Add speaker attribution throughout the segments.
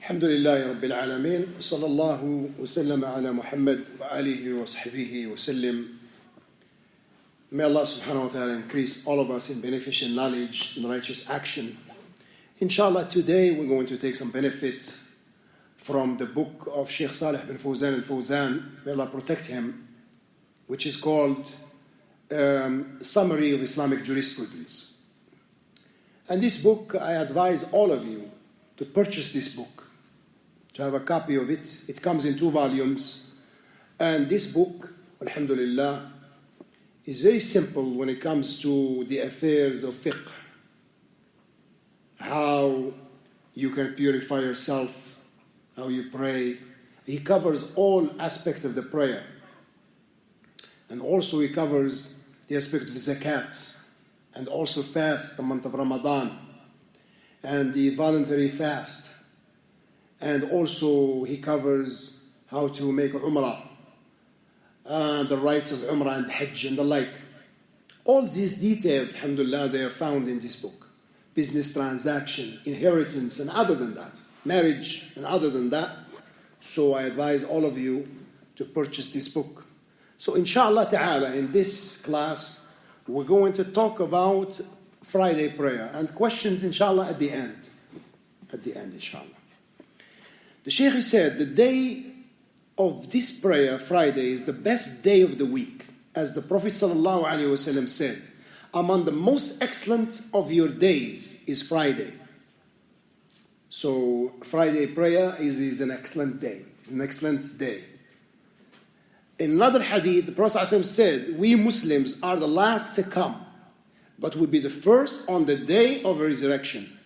Speaker 1: الحمد لله رب العالمين صلى الله وسلم على محمد وآله وصحبه وسلم. May Allah subhanahu wa ta'ala increase all of us in beneficial knowledge and righteous action. Inshallah, today we're going to take some benefit from the book of Sheikh Salih bin Fawzan al-Fawzan, may Allah protect him, which is called Summary of Islamic Jurisprudence. And this book, I advise all of you to purchase this book, to have a copy of it. It comes in 2 volumes. And this book, alhamdulillah, is very simple when it comes to the affairs of fiqh. How you can purify yourself, how you pray. He covers all aspects of the prayer. And also he covers the aspect of zakat, and also fast, the month of Ramadan, and the voluntary fast. And also he covers how to make Umrah, the rights of Umrah and Hajj and the like. All these details, alhamdulillah, they are found in this book. Business transaction, inheritance, and other than that. Marriage, and other than that. So I advise all of you to purchase this book. So inshallah ta'ala, in this class, we're going to talk about Friday prayer and questions, inshallah, at the end. At the end, inshallah. The Shaykh said, the day of this prayer, Friday, is the best day of the week. As the Prophet ﷺ said, among the most excellent of your days is Friday. So Friday prayer is an excellent day. It's an excellent day. In another hadith, the Prophet ﷺ said, we Muslims are the last to come, but will be the first on the day of resurrection.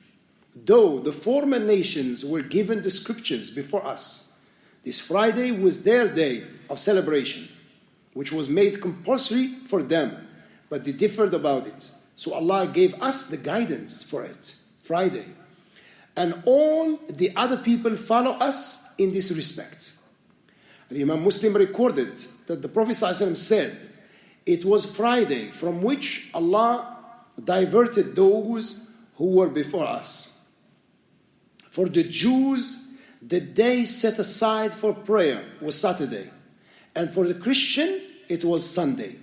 Speaker 1: Though the former nations were given the scriptures before us, this Friday was their day of celebration, which was made compulsory for them, but they differed about it. So Allah gave us the guidance for it, Friday. And all the other people follow us in this respect. And Imam Muslim recorded that the Prophet ﷺ said, it was Friday from which Allah diverted those who were before us. For the Jews, the day set aside for prayer was Saturday. And for the Christian, it was Sunday.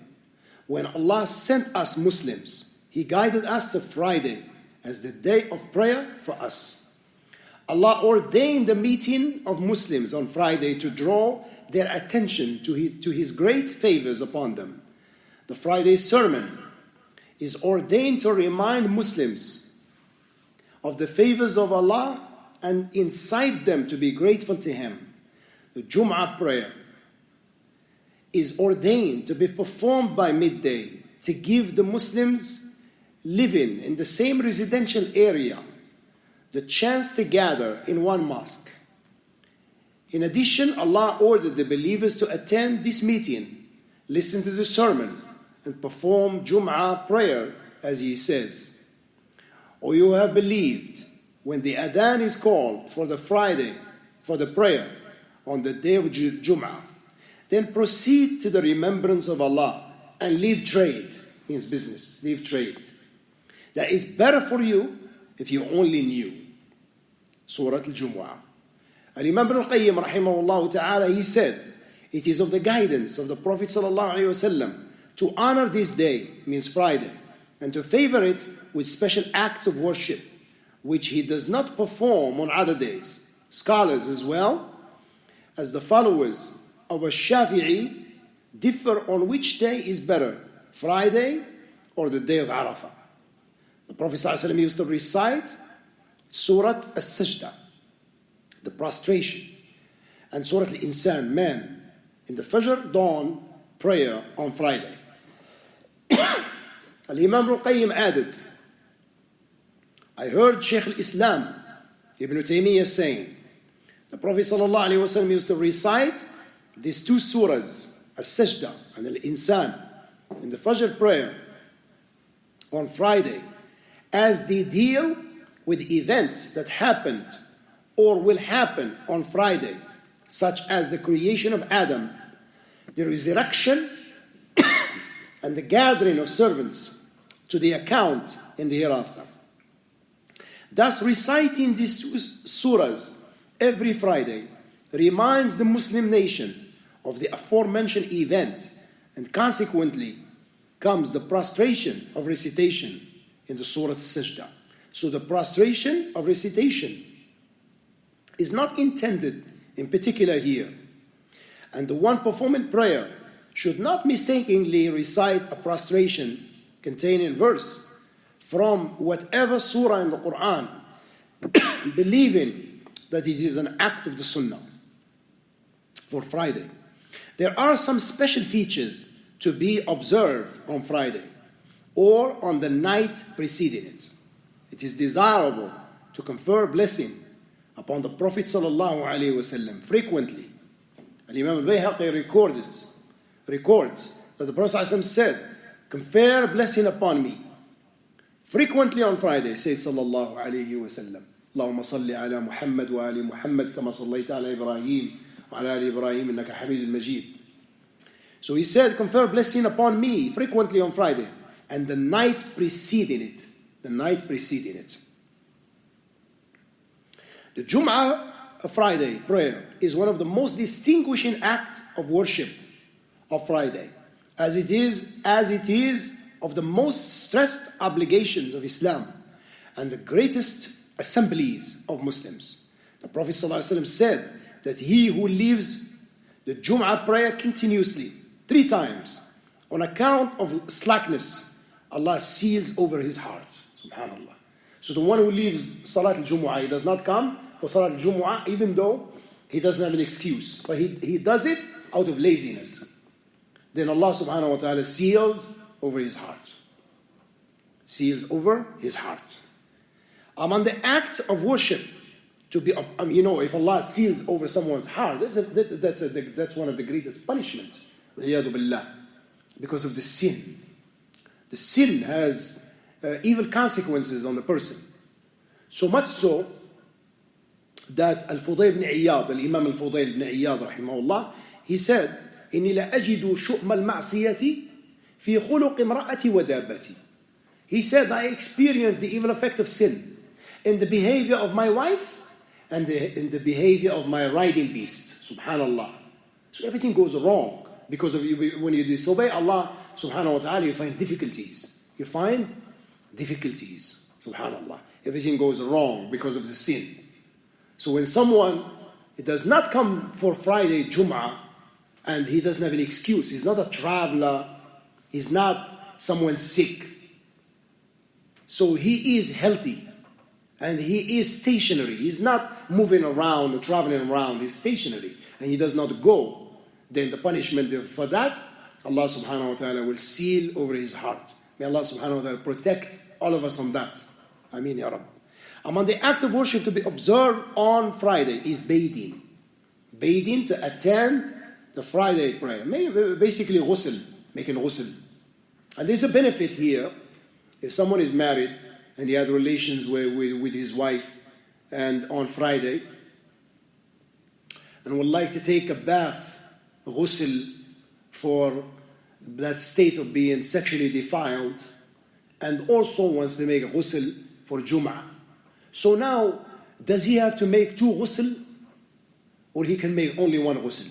Speaker 1: When Allah sent us Muslims, He guided us to Friday as the day of prayer for us. Allah ordained the meeting of Muslims on Friday to draw their attention to His great favors upon them. The Friday sermon is ordained to remind Muslims of the favors of Allah and incite them to be grateful to Him. The Jum'ah prayer is ordained to be performed by midday to give the Muslims living in the same residential area the chance to gather in one mosque. In addition, Allah ordered the believers to attend this meeting, listen to the sermon, and perform Jum'ah prayer as He says, O you have believed, when the adhan is called for the Friday, for the prayer on the day of Jum'ah, then proceed to the remembrance of Allah and leave trade, means business, leave trade. That is better for you if you only knew. Surah Al-Jumu'ah. Al-Imam Ibn al-Qayyim rahimahullah ta'ala, he said, it is of the guidance of the Prophet sallallahu alayhi wasallam to honor this day, means Friday, and to favor it with special acts of worship, which he does not perform on other days. Scholars as well as the followers of Shafi'i differ on which day is better, Friday or the day of Arafah. The Prophet ﷺ used to recite Surah As-Sajda, the prostration, and Surah Al-Insan, man, in the Fajr dawn prayer on Friday. Al-Imam al-Qayyim added, I heard Shaykh al-Islam Ibn Taymiyyah saying, the Prophet ﷺ used to recite these 2 surahs, As-Sajda and Al-Insan, in the Fajr prayer on Friday, as they deal with events that happened or will happen on Friday, such as the creation of Adam, the resurrection, and the gathering of servants to the account in the hereafter. Thus, reciting these 2 surahs every Friday reminds the Muslim nation of the aforementioned event, and consequently comes the prostration of recitation in the Surah Al-Sajdah. So the prostration of recitation is not intended in particular here. And the one performing prayer should not mistakenly recite a prostration containing verse from whatever surah in the Quran, believing that it is an act of the Sunnah for Friday. There are some special features to be observed on Friday or on the night preceding it. It is desirable to confer blessing upon the Prophet ﷺ frequently. Imam al-Bayhaqi records that the Prophet ﷺ said, confer blessing upon me frequently on Friday. Say sallallahu alayhi wa sallam, Allahumma salli ala Muhammad wa ali Muhammad kama sallaita ala Ibrahim wa ala ali Ibrahim innaka Hamidul Majid. So he said, confer blessing upon me frequently on Friday, and the night preceding it. The night preceding it. The Jum'ah, a Friday prayer, is one of the most distinguishing acts of worship of Friday, as it is of the most stressed obligations of Islam and the greatest assemblies of Muslims. The Prophet ﷺ said that he who leaves the Jum'ah prayer continuously 3 times on account of slackness, Allah seals over his heart. Subhanallah. So the one who leaves Salat al-Jumu'ah, he does not come for Salat al-Jumu'ah even though he doesn't have an excuse. But he does it out of laziness. Then Allah subhanahu wa ta'ala seals over his heart. Seals over his heart. Among the acts of worship to be, if Allah seals over someone's heart, that's one of the greatest punishments. Because of the sin. The sin has evil consequences on the person. So much so that Al-Fudayl ibn Iyad, Al-Imam Al-Fudayl ibn Iyad rahimahullah, he said, إِنِّي لَأَجِدُ شُؤْمَ الْمَعْصِيَةِ فِي خُلُقِ امْرَأَتِي وَدَابَّتِي. He said, I experienced the evil effect of sin in the behavior of my wife and in the behavior of my riding beast. Subhanallah. So everything goes wrong because of when you disobey Allah subhanahu wa ta'ala, you find difficulties. You find difficulties. Subhanallah. Everything goes wrong because of the sin. So when someone, it does not come for Friday Jum'ah and he doesn't have an excuse, he's not a traveler, he's not someone sick. So he is healthy and he is stationary. He's not moving around or traveling around, he's stationary and he does not go. Then the punishment for that, Allah subhanahu wa ta'ala will seal over his heart. May Allah subhanahu wa ta'ala protect all of us from that. Ameen ya Rabb. Among the acts of worship to be observed on Friday is bathing. Bathing to attend the Friday prayer. Basically ghusl, making ghusl. And there's a benefit here. If someone is married and he had relations with his wife and on Friday and would like to take a bath, ghusl, for that state of being sexually defiled, and also wants to make a ghusl for Jum'ah. So now, does he have to make 2 ghusl? Or he can make only 1 ghusl?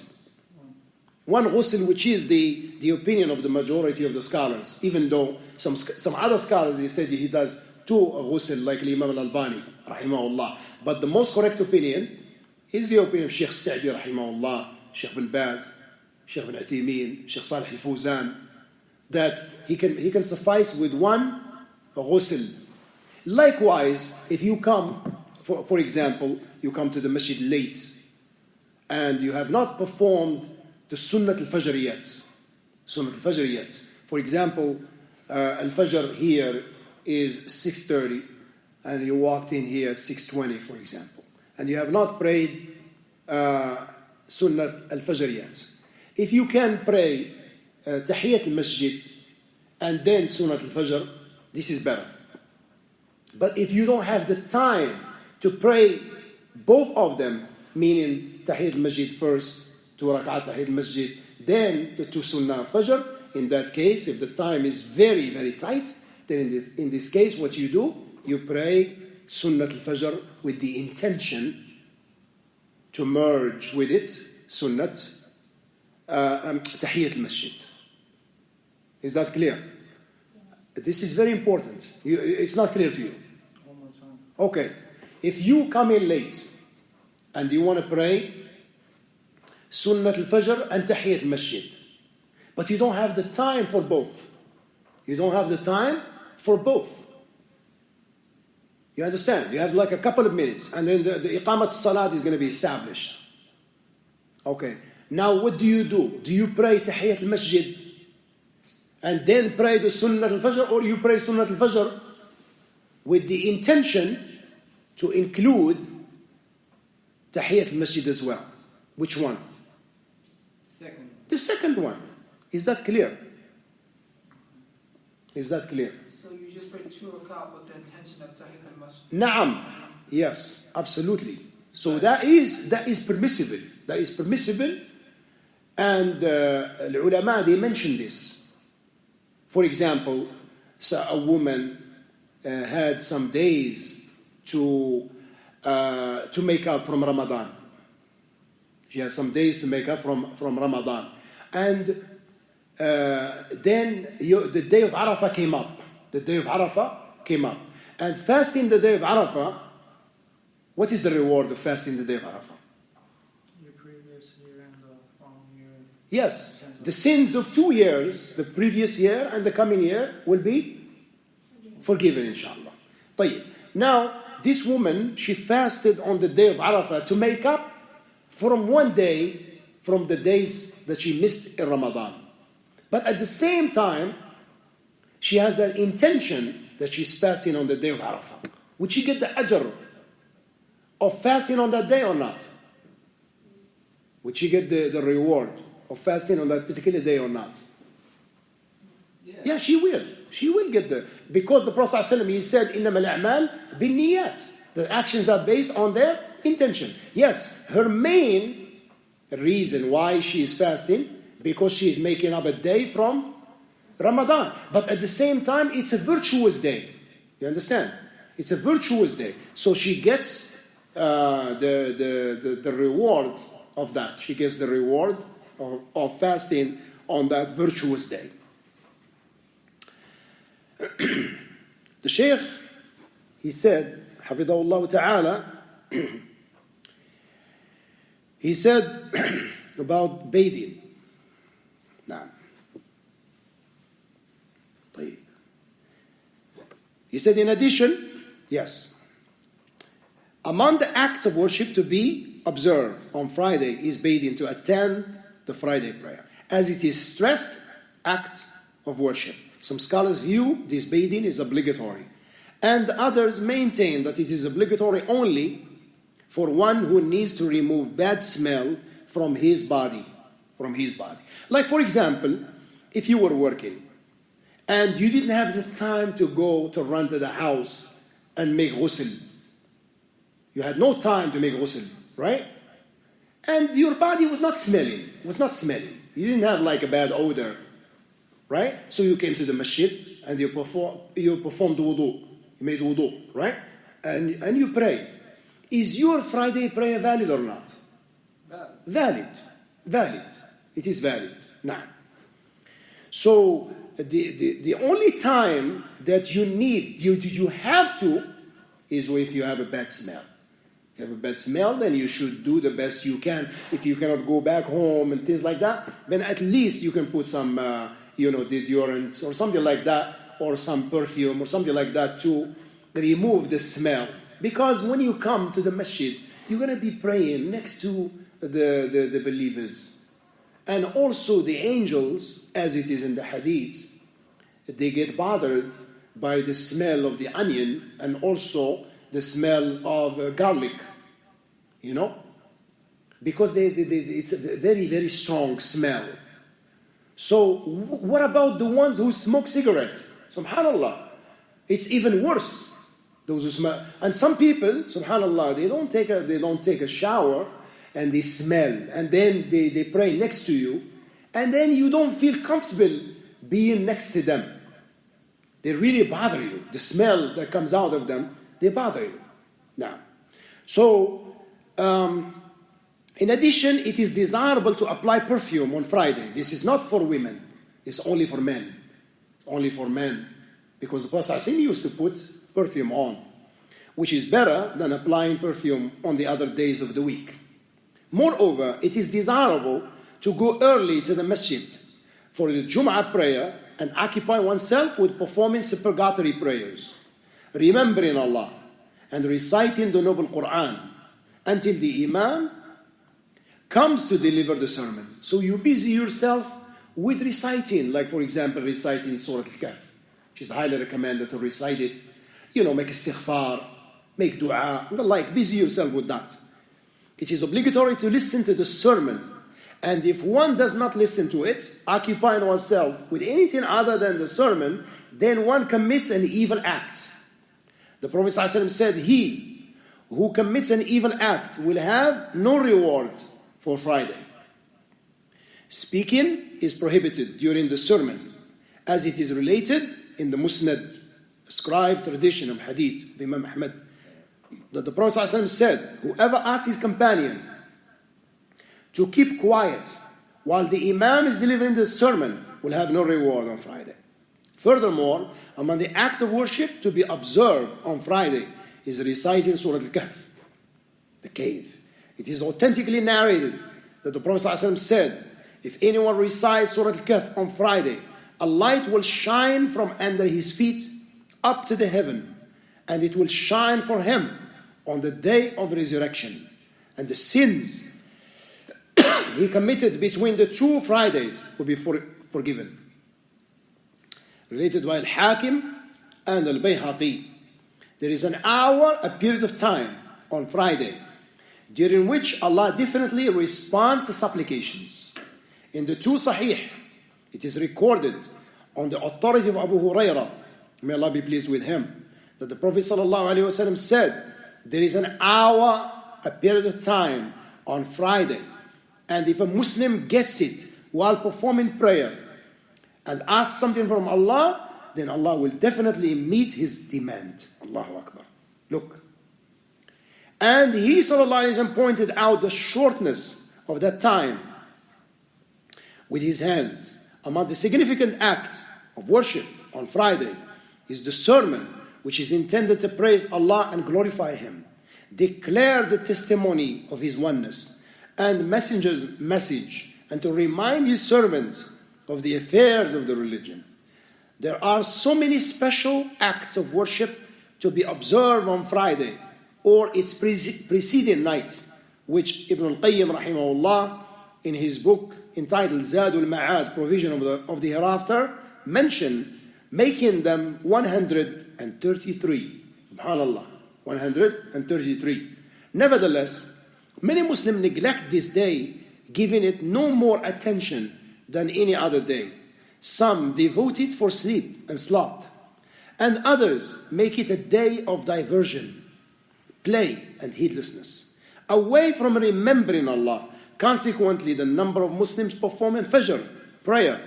Speaker 1: 1 ghusl, which is the opinion of the majority of the scholars, even though some other scholars, they said he does 2 ghusl, like Imam al-Albani, rahimahullah. But the most correct opinion is the opinion of Sheikh Sa'di, rahimahullah, Sheikh bin Baz, Sheikh bin Uthaymeen, Sheikh Salih al-Fawzan, that he can suffice with 1 ghusl. Likewise, if you come, for example, you come to the masjid late and you have not performed the Sunnat al-Fajr yet. Sunnat al-Fajr yet. For example, al-Fajr here is 6:30 and you walked in here at 6:20, for example. And you have not prayed Sunnat al-Fajr yet. If you can pray Tahiyyat al-Masjid and then Sunnat al-Fajr, this is better. But if you don't have the time to pray both of them, meaning Tahiyyat al-Masjid first, 2 rak'at Tahiyyat al-Masjid, then the 2 Sunnah al-Fajr, in that case, if the time is very, very tight, then in this case, what you do, you pray Sunnat al-Fajr with the intention to merge with it Sunnat Tahiyyat al-Masjid. Is that clear? This is very important. It's not clear to you.
Speaker 2: One more time.
Speaker 1: Okay. If you come in late and you want to pray Sunnat al-Fajr and Tahiyyat al-Masjid, but you don't have the time for both. You don't have the time for both. You understand? You have like a couple of minutes, and then the Iqamat Salat is going to be established. Okay. Now what do? Do you pray Tahiyyat al-Masjid and then pray the Sunnat al-Fajr, or you pray Sunnat al-Fajr with the intention to include Tahiyyat al-Masjid as well? Which one?
Speaker 2: Second.
Speaker 1: The second one. Is that clear? Is that clear?
Speaker 3: So you just pray 2 rakat with the intention of Tahiyyat al-Masjid?
Speaker 1: Naam. Yes, absolutely. So that is permissible. That is permissible. And the ulama, they mention this. For example, so a woman had some days to make up from Ramadan. She has some days to make up from Ramadan. And then the day of Arafah came up. The day of Arafah came up. And fasting the day of Arafah, what is the reward of fasting the day of Arafah?
Speaker 2: Your previous year and the following year.
Speaker 1: Yes. The sins of 2 years, the previous year and the coming year, will be forgiven, inshallah. طيب. Now, this woman, she fasted on the day of Arafah to make up from one day from the days that she missed in Ramadan. But at the same time, she has that intention that she's fasting on the day of Arafah. Would she get the ajr of fasting on that day or not? Would she get the reward of fasting on that particular day or not? Yeah, she will. She will get because the Prophet ﷺ, he said, إِنَّمَا الْأَعْمَالِ بِالنِّيَّاتِ. The actions are based on their intention. Yes, her main reason why she is fasting, because she is making up a day from Ramadan. But at the same time, it's a virtuous day. You understand? It's a virtuous day. So she gets the reward of that. She gets the reward of fasting on that virtuous day. The Shaykh, he said, Hafidahullah Ta'ala, he said about bathing. Now, he said, in addition, yes, among the acts of worship to be observed on Friday is bathing, to attend the Friday prayer, as it is stressed act of worship. Some scholars view this bathing is obligatory, and others maintain that it is obligatory only for one who needs to remove bad smell from his body. Like, for example, if you were working and you didn't have the time to go to run to the house and make ghusl. You had no time to make ghusl, right? And your body was not smelling. You didn't have like a bad odor, right? So you came to the masjid and you performed wudu. You made wudu, right? And you pray. Is your Friday prayer valid or not? Valid. It is valid. Now, so the only time that you have to is if you have a bad smell. If you have a bad smell, then you should do the best you can. If you cannot go back home and things like that, then at least you can put some, deodorant or something like that, or some perfume or something like that to remove the smell. Because when you come to the masjid, you're going to be praying next to the believers. And also the angels, as it is in the hadith, they get bothered by the smell of the onion and also the smell of garlic, because it's a very, very strong smell. So what about the ones who smoke cigarette? Subhanallah, it's even worse. Those who smell, and some people, subhanallah, they don't take a shower and they smell, and then they pray next to you, and then you don't feel comfortable being next to them. They really bother you. The smell that comes out of them, they bother you. Now, so In addition, it is desirable to apply perfume on Friday. This is not for women. It's only for men. Only for men. Because the Prophet ﷺ used to put perfume on, which is better than applying perfume on the other days of the week. Moreover, it is desirable to go early to the masjid for the Jum'ah prayer and occupy oneself with performing supplicatory prayers, remembering Allah and reciting the Noble Quran until the Imam comes to deliver the sermon. So you busy yourself with reciting, like for example reciting Surah Al-Kahf, which is highly recommended to recite it. Make istighfar, make dua, and the like. Busy yourself with that. It is obligatory to listen to the sermon. And if one does not listen to it, occupying oneself with anything other than the sermon, then one commits an evil act. The Prophet ﷺ said, he who commits an evil act will have no reward for Friday. Speaking is prohibited during the sermon, as it is related in the Musnad, scribed tradition of Hadith of Imam Ahmad, that the Prophet ﷺ said, whoever asks his companion to keep quiet while the Imam is delivering the sermon will have no reward on Friday. Furthermore, among the acts of worship to be observed on Friday is reciting Surah Al-Kahf, the cave. It is authentically narrated that the Prophet ﷺ said, if anyone recites Surah Al-Kahf on Friday, a light will shine from under his feet up to the heaven, and it will shine for him on the day of resurrection. And the sins he committed between the 2 Fridays will be forgiven. Related by Al-Hakim and Al-Bayhaqi, there is an hour, a period of time on Friday, during which Allah definitely responds to supplications. In the 2 Sahih, it is recorded on the authority of Abu Hurairah, may Allah be pleased with him, that the Prophet ﷺ said, there is an hour, a period of time on Friday, and if a Muslim gets it while performing prayer and asks something from Allah, then Allah will definitely meet his demand. Allahu Akbar. Look. And he ﷺ pointed out the shortness of that time with his hand. Among the significant acts of worship on Friday is the sermon, which is intended to praise Allah and glorify Him, declare the testimony of His oneness and messenger's message, and to remind His servants of the affairs of the religion. There are so many special acts of worship to be observed on Friday or its preceding night, which Ibn al-Qayyim rahimahullah in his book entitled Zadul Ma'ad, Provision of the Hereafter, mentioned, making them 133. Subhanallah, 133. Nevertheless, many Muslims neglect this day, giving it no more attention than any other day. Some devote it for sleep and sloth, and others make it a day of diversion, play and heedlessness, away from remembering Allah. Consequently, the number of Muslims performing Fajr prayer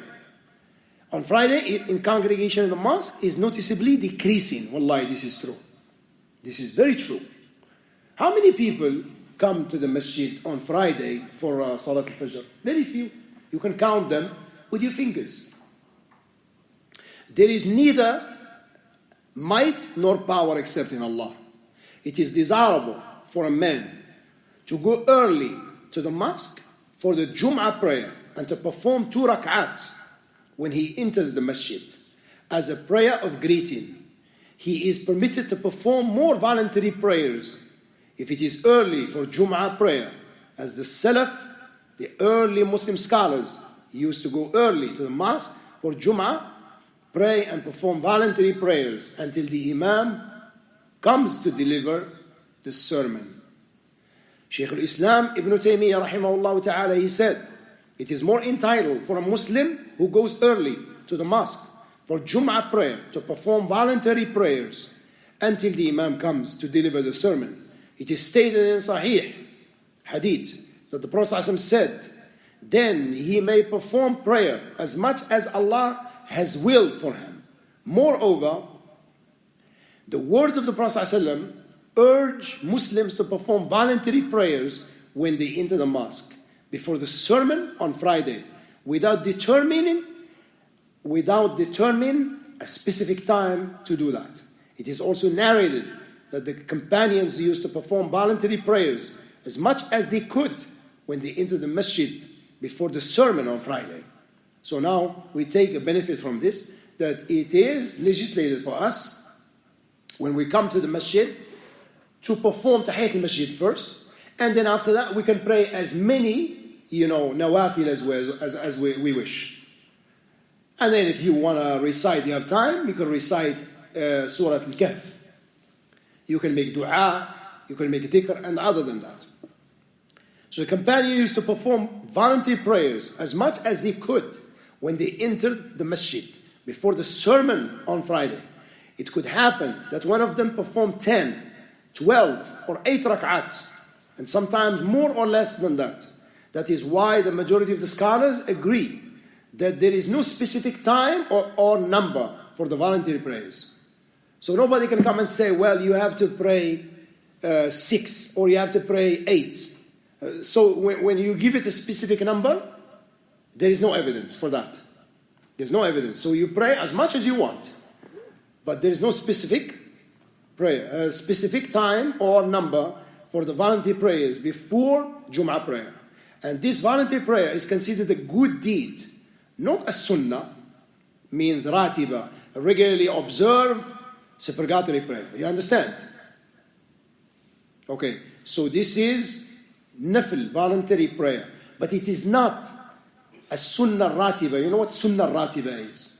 Speaker 1: on Friday in congregation in the mosque is noticeably decreasing. Wallahi, this is true. This is very true. How many people come to the masjid on Friday for Salat al-Fajr? Very few. You can count them with your fingers. There is neither might nor power except in Allah. It is desirable for a man to go early to the mosque for the Jum'ah prayer and to perform 2 rak'ats when he enters the masjid as a prayer of greeting. He is permitted to perform more voluntary prayers if it is early for Jum'ah prayer, as the Salaf, the early Muslim scholars, used to go early to the mosque for Jum'ah, pray and perform voluntary prayers until the Imam comes to deliver the sermon. Shaykh al-Islam Ibn Taymiyyah rahimahullah ta'ala, he said, it is more entitled for a Muslim who goes early to the mosque for Jum'ah prayer to perform voluntary prayers until the Imam comes to deliver the sermon. It is stated in Sahih Hadith that the Prophet ﷺ said, then he may perform prayer as much as Allah has willed for him. Moreover, the words of the Prophet ﷺ urge Muslims to perform voluntary prayers when they enter the mosque before the sermon on Friday without determining a specific time to do that. It is also narrated that the companions used to perform voluntary prayers as much as they could when they entered the masjid before the sermon on Friday. So now we take a benefit from this, that it is legislated for us when we come to the masjid to perform Tahiyyat al-Masjid first, and then after that we can pray as many, nawafil as we wish. And then if you want to recite, you have time, you can recite Surah Al-Kahf. You can make dua, you can make dhikr, and other than that. So the companion used to perform voluntary prayers as much as they could when they entered the masjid before the sermon on Friday. It could happen that one of them performed 10, 12, or 8 rak'ats, and sometimes more or less than that. That is why the majority of the scholars agree that there is no specific time or number for the voluntary prayers. So nobody can come and say, well, you have to pray 6 or you have to pray 8. So when you give it a specific number, there is no evidence for that. There's no evidence. So you pray as much as you want. But there is no specific prayer, specific time or number for the voluntary prayers before Jum'ah prayer. And this voluntary prayer is considered a good deed, not a sunnah, means ratiba, regularly observe supplicatory prayer. You understand? Okay, so this is nafil, voluntary prayer. But it is not a sunnah ratiba. You know what sunnah ratiba is?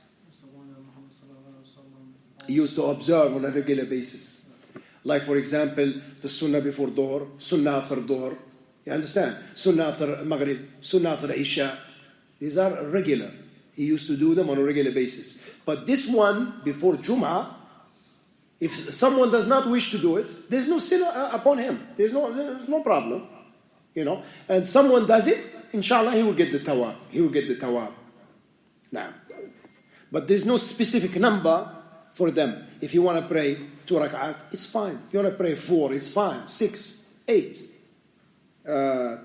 Speaker 1: He used to observe on a regular basis. Like for example, the sunnah before Dhuhr, sunnah after Dhuhr. You understand? Sunnah after Maghrib, sunnah after Isha. These are regular. He used to do them on a regular basis. But this one, before Jum'ah, if someone does not wish to do it, there's no sin upon him. There's no problem. And someone does it, inshallah, he will get the tawab. He will get the tawab. Now, but there's no specific number for them. If you want to pray 2 rak'at, it's fine. If you want to pray 4, it's fine. 6, 8,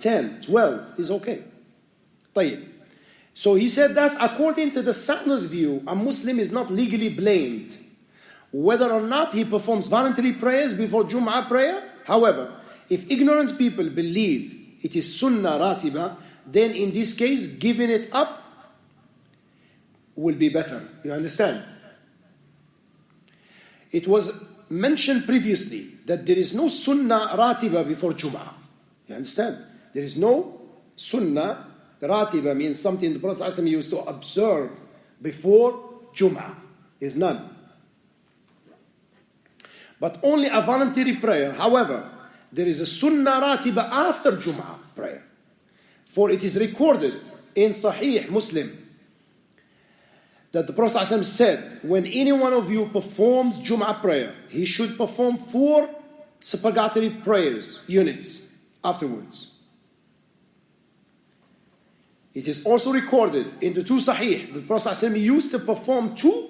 Speaker 1: 10, 12 is okay. طيب. So he said that according to the soundest view, a Muslim is not legally blamed whether or not he performs voluntary prayers before Jum'ah prayer. However, if ignorant people believe it is sunnah ratiba, then in this case, giving it up will be better. You understand? It was mentioned previously that there is no sunnah ratiba before Jum'ah. You understand? There is no sunnah ratiba, means something the Prophet ﷺ used to observe before Jum'ah. There is none. But only a voluntary prayer. However, there is a sunnah ratiba after Jum'ah prayer. For it is recorded in Sahih Muslim that the Prophet ﷺ said, when any one of you performs Jum'ah prayer, he should perform 4 supplicatory prayers, units, afterwards. It is also recorded in the 2 Sahih that the Prophet ﷺ used to perform 2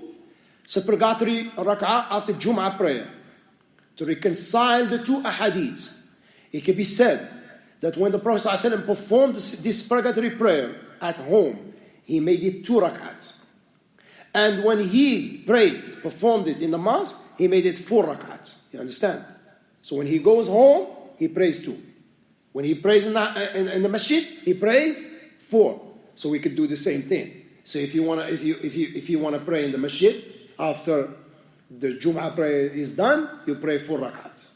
Speaker 1: supplicatory rak'ah after Jum'ah prayer to reconcile the 2 ahadith. It can be said that when the Prophet ﷺ performed this supplicatory prayer at home, he made it 2 rak'ats. And when he performed it in the mosque, he made it 4 rak'ats. You understand? So when he goes home, he prays 2. When he prays in the masjid, he prays 4. So we could do the same thing. So if you wanna pray in the masjid after the Jum'ah prayer is done, you pray 4 rak'ats.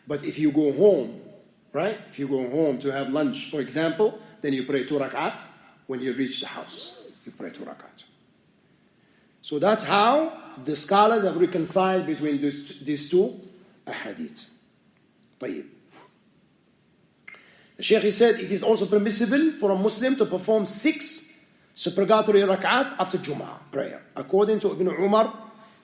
Speaker 1: But if you go home, right? If you go home to have lunch, for example, then you pray 2 rak'at. When you reach the house, you pray 2 rak'at. So that's how the scholars have reconciled between these 2 ahadith. طيب. The Shaykh said it is also permissible for a Muslim to perform 6 supplicatory rak'at after Jum'ah prayer. According to Ibn Umar,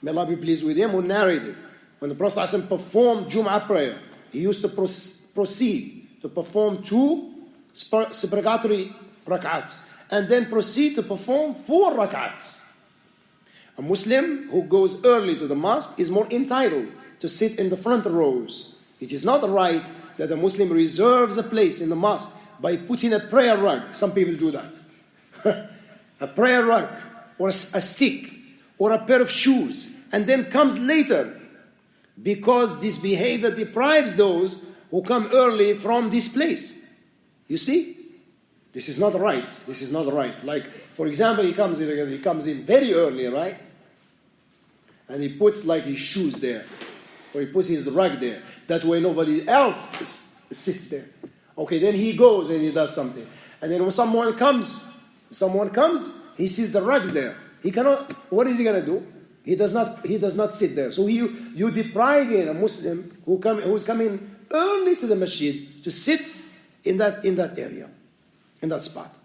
Speaker 1: may Allah be pleased with him, who narrated, when the Prophet ﷺ performed Jum'ah prayer, he used to proceed to perform 2 supplicatory rak'at, and then proceed to perform 4 rak'at. A Muslim who goes early to the mosque is more entitled to sit in the front rows. It is not right that a Muslim reserves a place in the mosque by putting a prayer rug. Some people do that. A prayer rug, or a stick, or a pair of shoes, and then comes later, because this behavior deprives those who come early from this place. You see? This is not right. This is not right. Like, for example, he comes in very early, right? And he puts like his shoes there, or he puts his rug there. That way nobody else sits there. Okay, then he goes and he does something. And then when someone comes, he sees the rugs there. He cannot, what is he going to do? He does not sit there. So you depriving a Muslim who's coming early to the masjid to sit in that area, in that spot.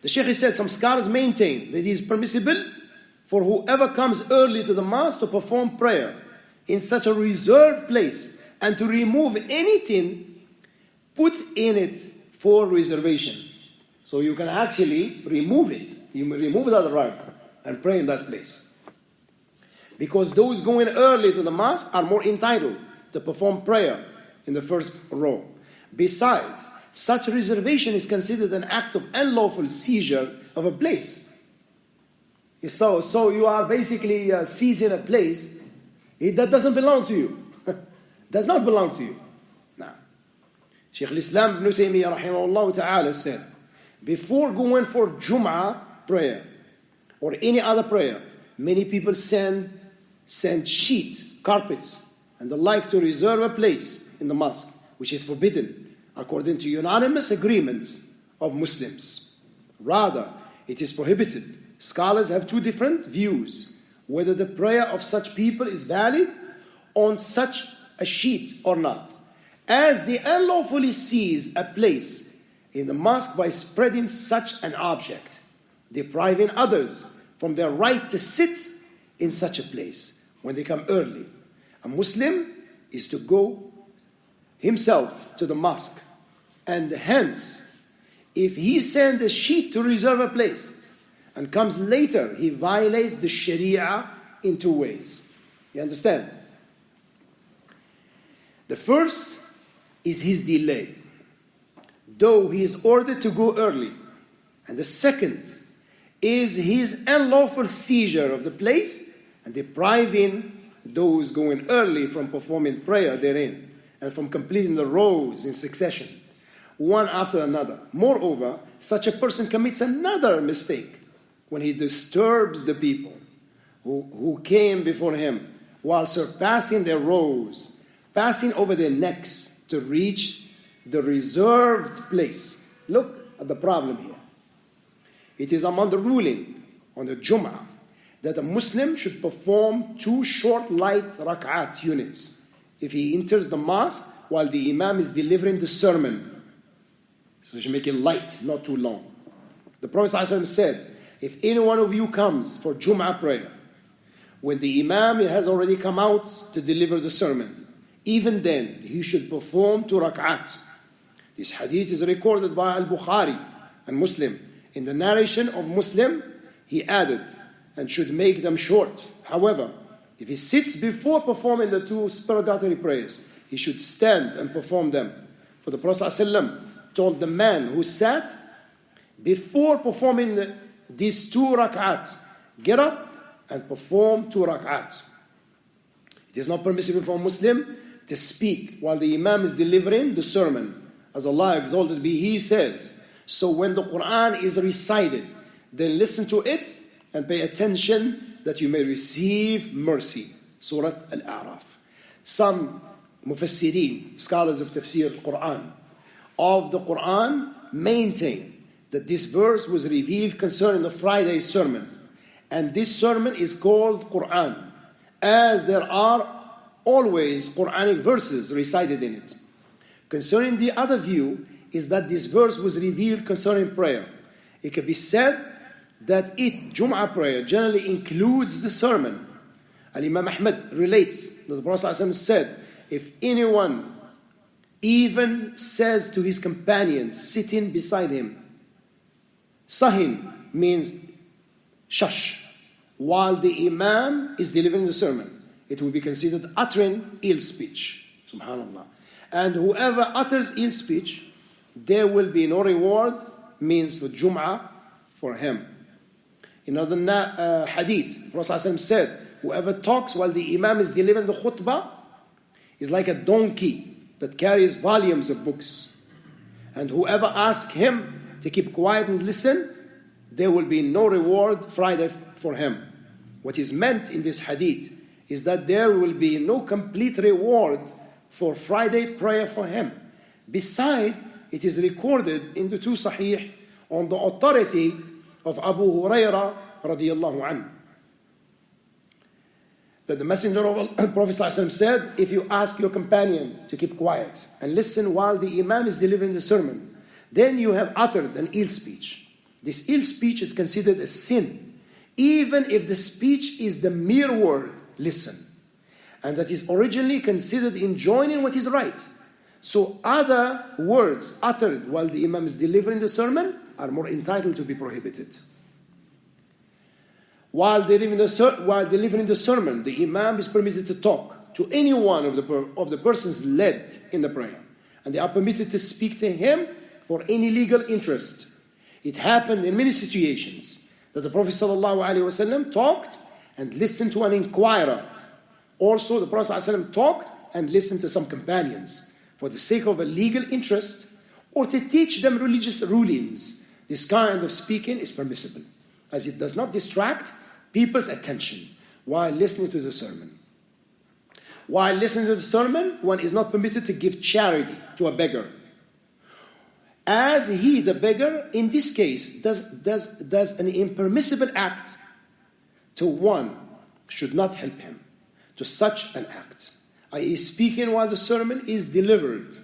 Speaker 1: The Shaykh said some scholars maintain that it is permissible for whoever comes early to the mosque to perform prayer in such a reserved place and to remove anything put in it for reservation. So you can actually remove it. You remove that rug and pray in that place. Because those going early to the mosque are more entitled to perform prayer in the first row. Besides, such reservation is considered an act of unlawful seizure of a place. So you are basically seizing a place that doesn't belong to you. Does not belong to you. Now, Shaykh al-Islam ibn Taymiyyah rahimahullah ta'ala said, before going for Jum'ah prayer or any other prayer, many people send sheets, carpets, and the like to reserve a place in the mosque, which is forbidden according to unanimous agreement of Muslims. Rather, it is prohibited. Scholars have two different views, whether the prayer of such people is valid on such a sheet or not, as they unlawfully seize a place in the mosque by spreading such an object, depriving others from their right to sit in such a place when they come early. A Muslim is to go himself to the mosque, and hence, if he sends a sheet to reserve a place and comes later, he violates the Sharia in two ways. You understand? The first is his delay, though he is ordered to go early. And the second is his unlawful seizure of the place and depriving those going early from performing prayer therein and from completing the rows in succession, one after another. Moreover, such a person commits another mistake when he disturbs the people who came before him while surpassing their rows, passing over their necks to reach the reserved place. Look at the problem here. It is among the ruling on the Jum'ah that a Muslim should perform 2 short light rak'at units if he enters the mosque while the Imam is delivering the sermon. So he should make it light, not too long. The Prophet ﷺ said, if any one of you comes for Jum'ah prayer, when the Imam has already come out to deliver the sermon, even then he should perform 2 rak'at. This hadith is recorded by Al-Bukhari and Muslim. In the narration of Muslim, he added, and should make them short. However, if he sits before performing the 2 supererogatory prayers, he should stand and perform them. For the Prophet ﷺ told the man who sat before performing these 2 rak'at, get up and perform 2 rak'at. It is not permissible for a Muslim to speak while the Imam is delivering the sermon. As Allah exalted be, He says, so when the Quran is recited, then listen to it and pay attention that you may receive mercy. Surah Al-A'raf. Some mufassirin, scholars of tafsir al-Quran, of the Quran maintain that this verse was revealed concerning the Friday sermon. And this sermon is called Quran, as there are always Quranic verses recited in it. Concerning the other view is that this verse was revealed concerning prayer. It could be said that Jum'ah prayer, generally includes the sermon. Al-Imam Ahmad relates that the Prophet ﷺ said, if anyone even says to his companions sitting beside him, Sahin means shush, while the Imam is delivering the sermon, it will be considered uttering ill speech. Subhanallah. And whoever utters ill speech, there will be no reward, means the Jum'ah for him. In another hadith, the Prophet ﷺ said, whoever talks while the Imam is delivering the khutbah is like a donkey that carries volumes of books. And whoever asks him to keep quiet and listen, there will be no reward Friday for him. What is meant in this hadith is that there will be no complete reward for Friday prayer for him. Besides, it is recorded in the two Sahih on the authority of Abu Hurairah radiyallahu anhu, that the Messenger of Allah, Prophet ﷺ said, if you ask your companion to keep quiet and listen while the Imam is delivering the sermon, then you have uttered an ill speech. This ill speech is considered a sin, even if the speech is the mere word, listen. And that is originally considered enjoining what is right. So other words uttered while the Imam is delivering the sermon are more entitled to be prohibited. While delivering the sermon, the Imam is permitted to talk to any one of the persons led in the prayer. And they are permitted to speak to him for any legal interest. It happened in many situations that the Prophet ﷺ talked and listened to an inquirer. Also, the Prophet ﷺ talked and listened to some companions for the sake of a legal interest or to teach them religious rulings. This kind of speaking is permissible, as it does not distract people's attention while listening to the sermon. While listening to the sermon, one is not permitted to give charity to a beggar, as he, the beggar, in this case, does an impermissible act to one should not help him to such an act, i.e. speaking while the sermon is delivered.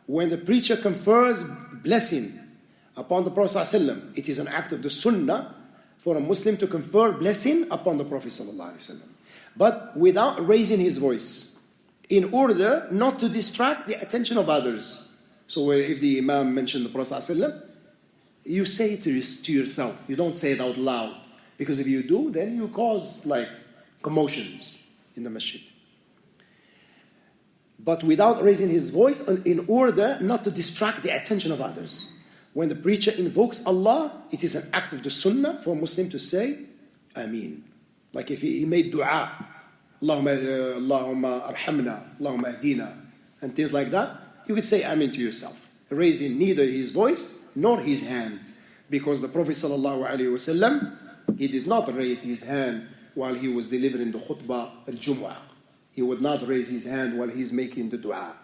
Speaker 1: When the preacher confers blessing upon the Prophet ﷺ, it is an act of the sunnah for a Muslim to confer blessing upon the Prophet ﷺ, but without raising his voice, in order not to distract the attention of others. So if the Imam mentioned the Prophet ﷺ, you say it to yourself. You don't say it out loud, because if you do, then you cause commotions in the masjid. But without raising his voice, in order not to distract the attention of others. When the preacher invokes Allah, it is an act of the sunnah for a Muslim to say, Ameen. Like if he made dua, Allahumma arhamna, Allahumma ahdina, and things like that, you could say Ameen to yourself, raising neither his voice nor his hand. Because the Prophet ﷺ, he did not raise his hand while he was delivering the khutbah al-Jum'ah. He would not raise his hand while he's making the dua.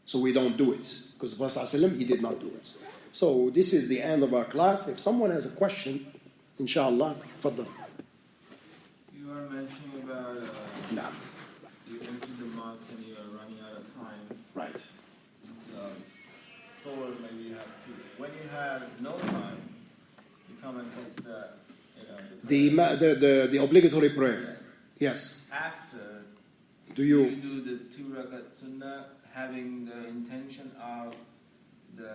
Speaker 1: So we don't do it, because the Prophet ﷺ, he did not do it. So this is the end of our class. If someone has a question, inshallah, faddal.
Speaker 4: You were mentioning about
Speaker 1: No.
Speaker 4: you entered the mosque and you are running out of time.
Speaker 1: Right.
Speaker 4: So forward maybe you have two. When you have no time, you come and fix
Speaker 1: The obligatory prayer. Yes.
Speaker 4: After
Speaker 1: Do
Speaker 4: you
Speaker 1: you?
Speaker 4: do the 2 rakat sunnah, having the intention of the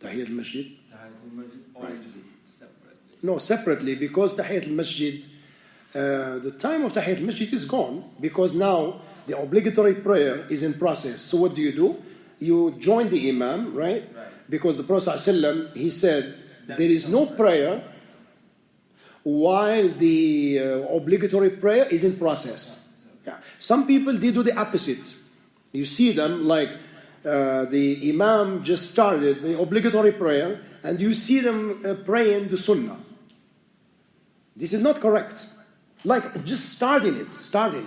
Speaker 1: Tahiyyat al-Masjid?
Speaker 4: Tahiyyat al-Masjid, or
Speaker 1: Right.
Speaker 4: you do it separately?
Speaker 1: No, separately, because Tahiyyat al-Masjid, the time of Tahiyyat al-Masjid is gone, because now the obligatory prayer is in process. So what do? You join the Imam, right? Because the Prophet ﷺ, he said, there is no prayer while the obligatory prayer is in process. Yeah. Some people, they do the opposite. You see them the Imam just started the obligatory prayer, and you see them praying the sunnah. This is not correct. Just starting it. Right.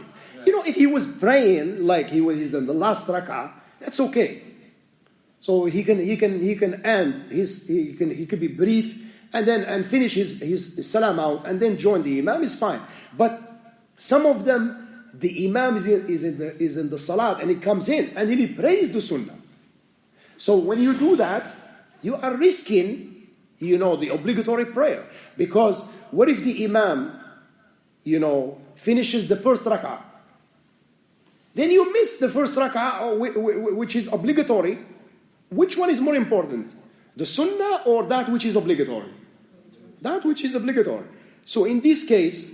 Speaker 1: If he was praying he's in the last rak'ah, that's okay. So he can end he could be brief and finish his salam out and then join the Imam, is fine. But some of them, the Imam is in the salat and he comes in and then he prays the sunnah. So when you do that, you are risking, the obligatory prayer. Because what if the Imam, finishes the first rak'ah? Then you miss the first rak'ah, which is obligatory. Which one is more important? The sunnah or that which is obligatory? That which is obligatory. So in this case,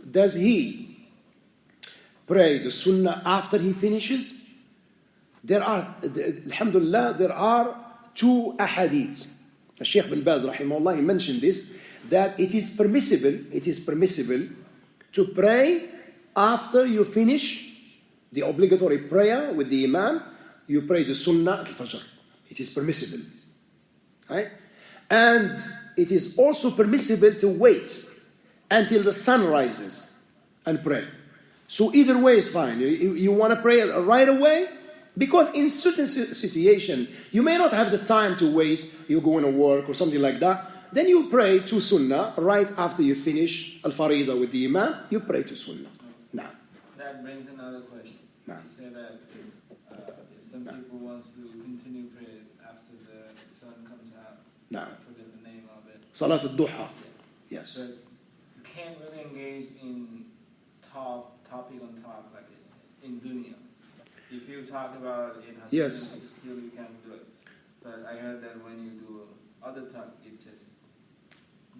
Speaker 1: does he pray the sunnah after he finishes? there are, alhamdulillah, there are two ahadith. Sheikh bin Baz, rahimahullah, he mentioned this, that it is permissible to pray after you finish the obligatory prayer with the imam, you pray the sunnah al-fajr. It is permissible. Right? And it is also permissible to wait until the sun rises and pray. So either way is fine. You want to pray right away? Because in certain situation, you may not have the time to wait, you're going to work or something like that. Then you pray to sunnah right after you finish al-farida with the imam, you pray to sunnah. Now.
Speaker 4: That brings another question.
Speaker 1: No.
Speaker 4: You say that if some people wants to continue praying after the sun comes out,
Speaker 1: No.
Speaker 4: I forget the name of it.
Speaker 1: Salat al-duha. Yes.
Speaker 4: But you can't really engage in topic on talk like in dunya. If you talk about it,
Speaker 1: Yes.
Speaker 4: still you can do it. But I heard that when you do other talk, it's just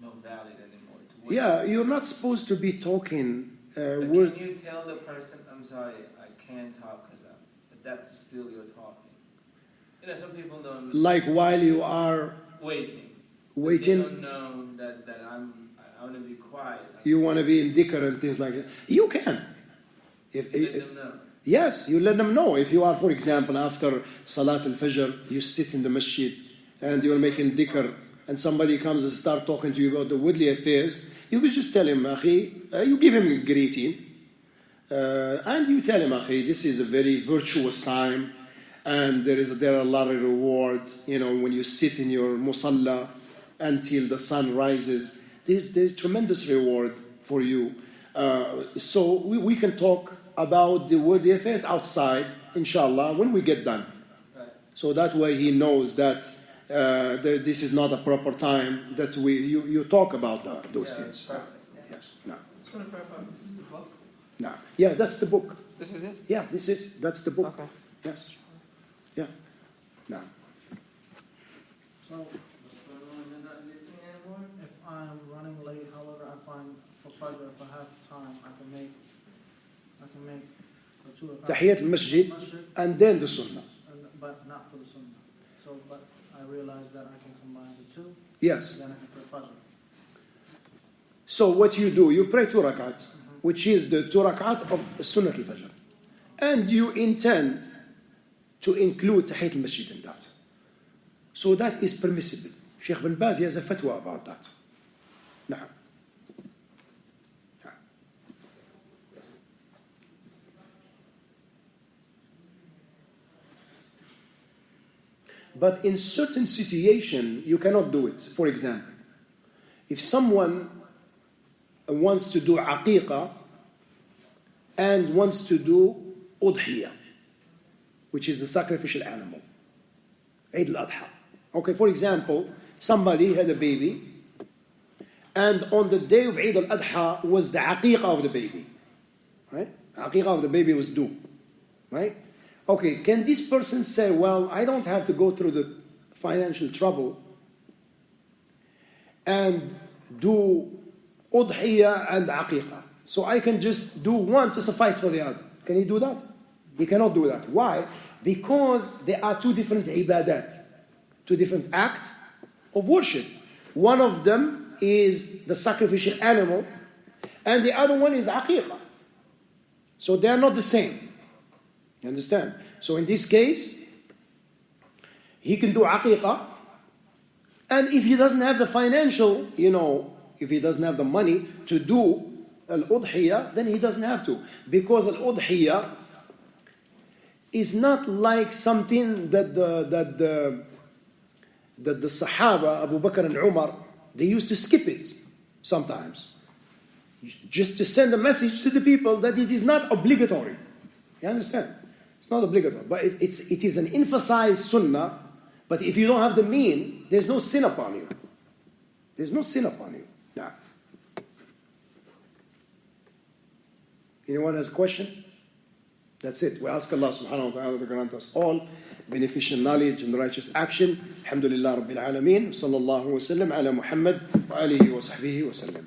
Speaker 4: not valid anymore. To wait.
Speaker 1: Yeah, you're not supposed to be talking.
Speaker 4: But
Speaker 1: Word.
Speaker 4: can you tell the person, I'm sorry, I can't talk because but that's still you're talking. You know, some people don't.
Speaker 1: Like while you are
Speaker 4: Waiting.
Speaker 1: waiting,
Speaker 4: They don't know that I want to be quiet.
Speaker 1: you want to be in dhikr and things like that. You can.
Speaker 4: Let them know.
Speaker 1: Yes, you let them know. If you are, for example, after Salat al-Fajr, you sit in the masjid and you're making dhikr and somebody comes and start talking to you about the worldly affairs, you could just tell him, Akhi, you give him a greeting and you tell him, Akhi, this is a very virtuous time and there are a lot of reward, when you sit in your musalla until the sun rises. There's tremendous reward for you. So we can talk about the worldly affairs outside, inshallah, when we get done.
Speaker 4: Right.
Speaker 1: So that way he knows that this is not a proper time that you talk about those things.
Speaker 3: Perfect.
Speaker 1: Yes. No.
Speaker 3: Just want to clarify, this is the book?
Speaker 1: No. Yeah, that's the book.
Speaker 3: This is it?
Speaker 1: Yeah, that's the book.
Speaker 3: Okay.
Speaker 1: Yes. Yeah. No.
Speaker 2: So,
Speaker 4: You're not listening anymore?
Speaker 2: if I'm running late, however, I find for Fajr, if I have time, I can make the 2 o'clock.
Speaker 1: Tahiyyat al-masjid
Speaker 2: Masjid,
Speaker 1: and then the sunnah.
Speaker 2: but not for the Sunnah. So, but I realize that I can combine the two,
Speaker 1: Yes.
Speaker 2: then I can pray Fajr.
Speaker 1: So what you do, you pray 2 rakat, which is the 2 rakat of Sunnat al-Fajr. And you intend to include Tahiyyat al-Masjid in that. So that is permissible. Sheikh bin Baz has a fatwa about that. نعم. But in certain situation, you cannot do it. For example, if someone wants to do aqiqah and wants to do udhiyah, which is the sacrificial animal, Eid al-Adha. Okay, for example, somebody had a baby, and on the day of Eid al-Adha was the aqiqah of the baby. Right? The aqiqah of the baby was due. Right? Okay, can this person say, well, I don't have to go through the financial trouble and do udhiyah and aqiqah? So I can just do one to suffice for the other. Can he do that? He cannot do that. Why? Because there are two different ibadat, two different acts of worship. One of them is the sacrificial animal, and the other one is aqiqah. So they are not the same. You understand? So in this case, he can do aqiqah, and if he doesn't have the financial, if he doesn't have the money to do al-udhiyah, then he doesn't have to. Because al-udhiyah is not like something that the Sahaba, Abu Bakr and Umar, they used to skip it sometimes. Just to send a message to the people that it is not obligatory. You understand? It's not obligatory. But it is an emphasized sunnah. But if you don't have the mean, there's no sin upon you. There's no sin upon you. Nah. Anyone has a question? That's it. We ask Allah subhanahu wa ta'ala to grant us all beneficial knowledge and righteous action. Alhamdulillah Rabbil Alameen. Sallallahu wa sallam ala Muhammad wa alihi wa sahbihi wa sallam.